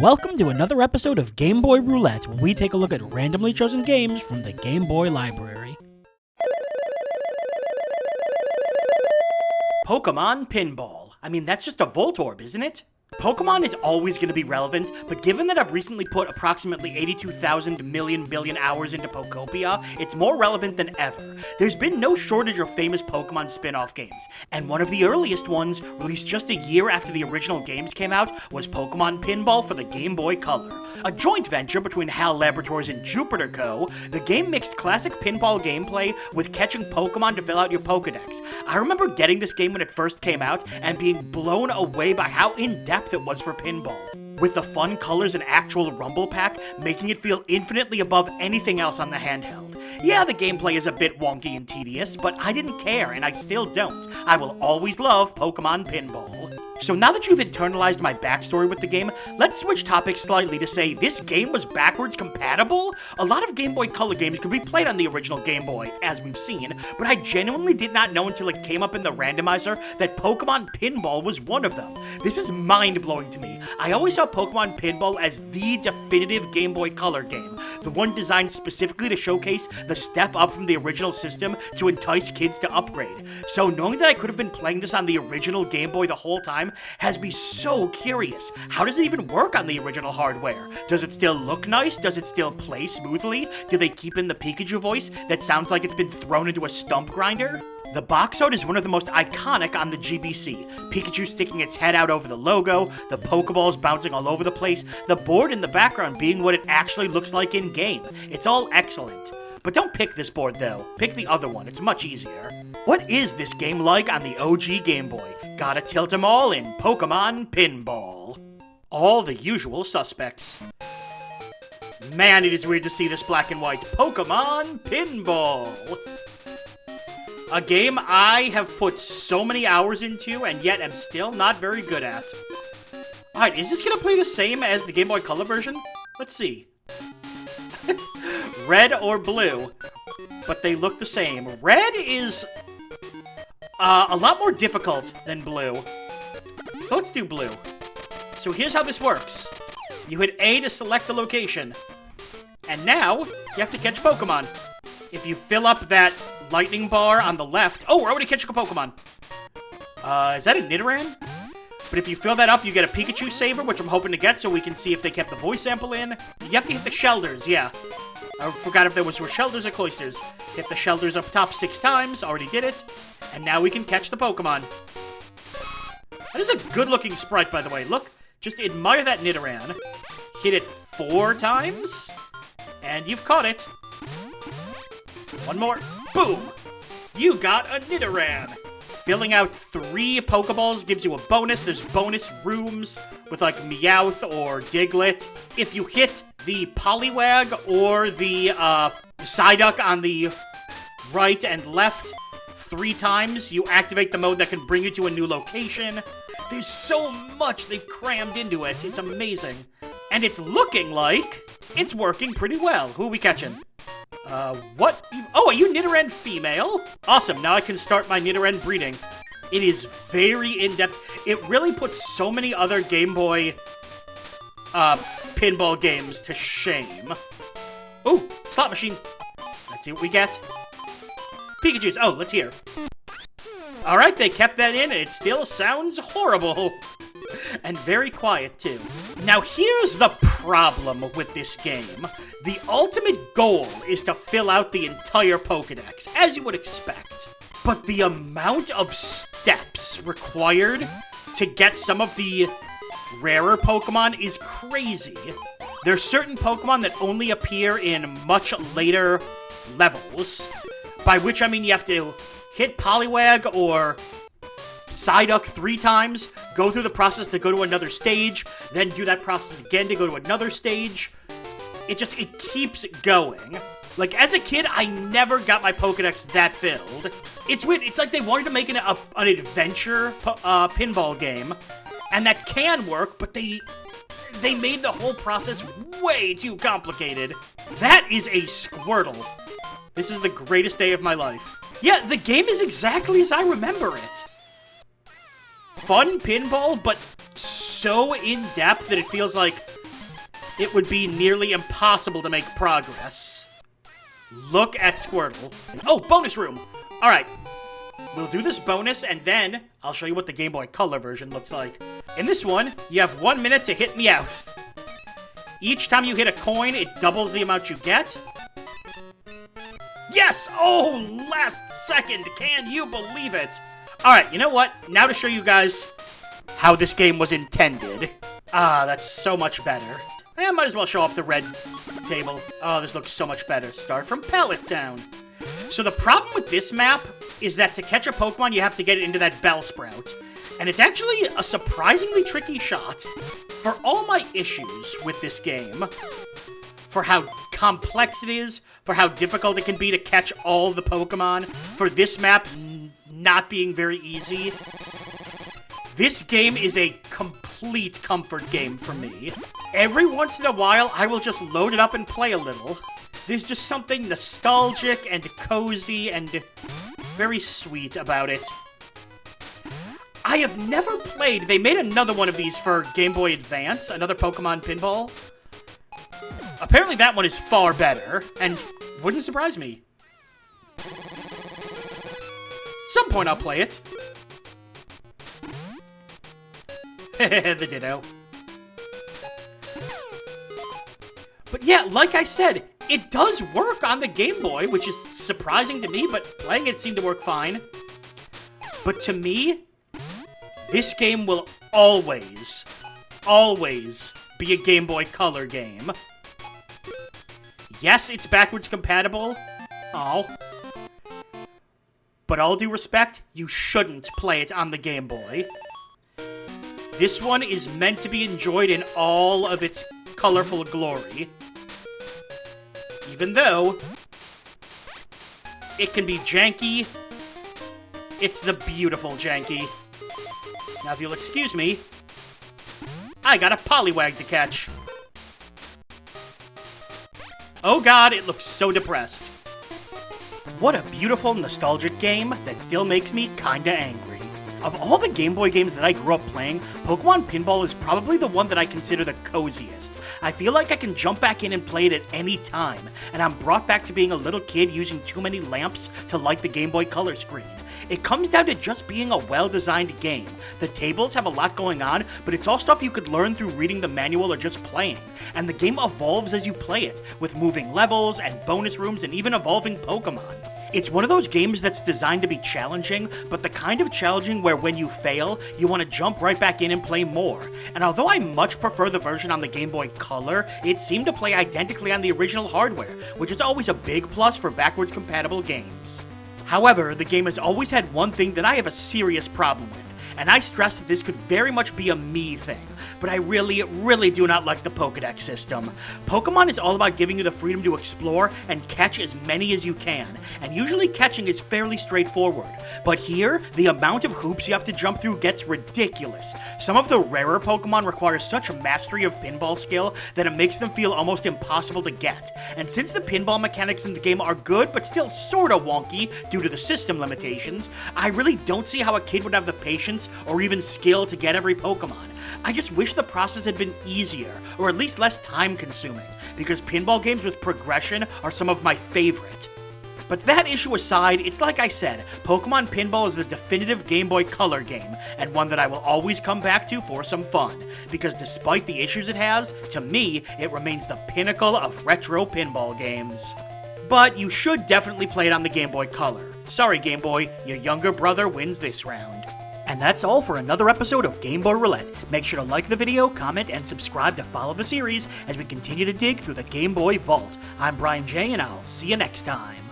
Welcome to another episode of Game Boy Roulette, where we take a look at randomly chosen games from the Game Boy library. Pokémon Pinball. I mean, that's just a Voltorb, isn't it? Pokemon is always going to be relevant, but given that I've recently put approximately 82,000 million billion hours into Pokopia, it's more relevant than ever. There's been no shortage of famous Pokemon spin-off games, and one of the earliest ones, released just a year after the original games came out, was Pokémon Pinball for the Game Boy Color. A joint venture between HAL Laboratories and Jupiter Co., the game mixed classic pinball gameplay with catching Pokemon to fill out your Pokedex. I remember getting this game when it first came out and being blown away by how in-depth it was for pinball, with the fun colors and actual rumble pack making it feel infinitely above anything else on the handheld. Yeah, the gameplay is a bit wonky and tedious, but I didn't care, and I still don't. I will always love Pokemon Pinball. So now that you've internalized my backstory with the game, let's switch topics slightly to say this game was backwards compatible? A lot of Game Boy Color games could be played on the original Game Boy, as we've seen, but I genuinely did not know until it came up in the randomizer that Pokemon Pinball was one of them. This is mind-blowing to me. I always saw Pokemon Pinball as the definitive Game Boy Color game, the one designed specifically to showcase the step up from the original system to entice kids to upgrade. So knowing that I could have been playing this on the original Game Boy the whole time has me so curious. How does it even work on the original hardware? Does it still look nice? Does it still play smoothly? Do they keep in the Pikachu voice that sounds like it's been thrown into a stump grinder? The box art is one of the most iconic on the GBC. Pikachu sticking its head out over the logo, the Pokeballs bouncing all over the place, the board in the background being what it actually looks like in-game. It's all excellent. But don't pick this board though, pick the other one, it's much easier. What is this game like on the OG Game Boy? Gotta tilt 'em all in Pokemon Pinball. All the usual suspects. Man, it is weird to see this black and white Pokemon Pinball. A game I have put so many hours into and yet am still not very good at. Alright, is this gonna play the same as the Game Boy Color version? Let's see. Red or blue, but they look the same. Red is a lot more difficult than blue. So let's do blue. So here's how this works. You hit A to select the location. And now, you have to catch Pokemon. If you fill up that lightning bar on the left... Oh, we're already catching a Pokemon. Is that a Nidoran? But if you fill that up, you get a Pikachu saver, which I'm hoping to get so we can see if they kept the voice sample in. You have to hit the shelters, yeah. I forgot if there were shelters or cloisters. Hit the shelters up top 6 times, already did it. And now we can catch the Pokemon. That is a good-looking sprite, by the way. Look, just admire that Nidoran. Hit it 4 times, and you've caught it. One more. Boom! You got a Nidoran. Filling out 3 Pokeballs gives you a bonus. There's bonus rooms with, like, Meowth or Diglett. If you hit the Poliwag or the Psyduck on the right and left 3 times, you activate the mode that can bring you to a new location. There's so much they crammed into it. It's amazing. And it's looking like it's working pretty well. Who are we catching? What? Oh, are you Nidoran female? Awesome, now I can start my Nidoran breeding. It is very in-depth. It really puts so many other Game Boy, pinball games to shame. Ooh, slot machine. Let's see what we get. Pikachu's. Oh, let's hear. Alright, they kept that in, and it still sounds horrible. And very quiet, too. Now, here's the problem with this game. The ultimate goal is to fill out the entire Pokedex, as you would expect. But the amount of steps required to get some of the rarer Pokemon is crazy. There's certain Pokemon that only appear in much later levels, by which I mean you have to hit Poliwag or Psyduck 3 times, go through the process to go to another stage, then do that process again to go to another stage. It keeps going. Like, as a kid, I never got my Pokedex that filled. It's weird. It's like they wanted to make an adventure pinball game, and that can work, but they made the whole process way too complicated. That is a Squirtle. This is the greatest day of my life. Yeah, the game is exactly as I remember it. Fun pinball, but so in-depth that it feels like it would be nearly impossible to make progress. Look at Squirtle. Oh, bonus room! Alright, we'll do this bonus, and then I'll show you what the Game Boy Color version looks like. In this one, you have 1 minute to hit Meowth. Each time you hit a coin, it doubles the amount you get. Yes! Oh, last second! Can you believe it? Alright, you know what? Now to show you guys how this game was intended. Ah, that's so much better. I might as well show off the red table. Oh, this looks so much better. Start from Pallet Town. So the problem with this map is that to catch a Pokemon, you have to get it into that Bellsprout. And it's actually a surprisingly tricky shot. For all my issues with this game, for how complex it is, for how difficult it can be to catch all the Pokemon, for this map not being very easy, this game is a complete comfort game for me. Every once in a while, I will just load it up and play a little. There's just something nostalgic and cozy and very sweet about it. I have never played... They made another one of these for Game Boy Advance, another Pokemon Pinball. Apparently that one is far better, and wouldn't surprise me. Some point I'll play it. The Ditto. But yeah, like I said, it does work on the Game Boy, which is surprising to me, but playing it seemed to work fine. But to me, this game will always, always be a Game Boy Color game. Yes, it's backwards compatible. Oh. But all due respect, you shouldn't play it on the Game Boy. This one is meant to be enjoyed in all of its colorful glory. Even though it can be janky, it's the beautiful janky. Now, if you'll excuse me, I got a Poliwag to catch. Oh god, it looks so depressed. What a beautiful, nostalgic game that still makes me kinda angry. Of all the Game Boy games that I grew up playing, Pokemon Pinball is probably the one that I consider the coziest. I feel like I can jump back in and play it at any time, and I'm brought back to being a little kid using too many lamps to light the Game Boy Color screen. It comes down to just being a well-designed game. The tables have a lot going on, but it's all stuff you could learn through reading the manual or just playing. And the game evolves as you play it, with moving levels and bonus rooms and even evolving Pokemon. It's one of those games that's designed to be challenging, but the kind of challenging where when you fail, you want to jump right back in and play more. And although I much prefer the version on the Game Boy Color, it seemed to play identically on the original hardware, which is always a big plus for backwards compatible games. However, the game has always had one thing that I have a serious problem with, and I stress that this could very much be a me thing, but I really do not like the Pokédex system. Pokemon is all about giving you the freedom to explore and catch as many as you can, and usually catching is fairly straightforward. But here, the amount of hoops you have to jump through gets ridiculous. Some of the rarer Pokemon require such mastery of pinball skill that it makes them feel almost impossible to get. And since the pinball mechanics in the game are good, but still sorta wonky due to the system limitations, I really don't see how a kid would have the patience or even skill to get every Pokemon. I just wish the process had been easier, or at least less time-consuming, because pinball games with progression are some of my favorite. But that issue aside, it's like I said, Pokemon Pinball is the definitive Game Boy Color game, and one that I will always come back to for some fun, because despite the issues it has, to me, it remains the pinnacle of retro pinball games. But you should definitely play it on the Game Boy Color. Sorry, Game Boy, your younger brother wins this round. And that's all for another episode of Game Boy Roulette. Make sure to like the video, comment, and subscribe to follow the series as we continue to dig through the Game Boy vault. I'm Brian J, and I'll see you next time.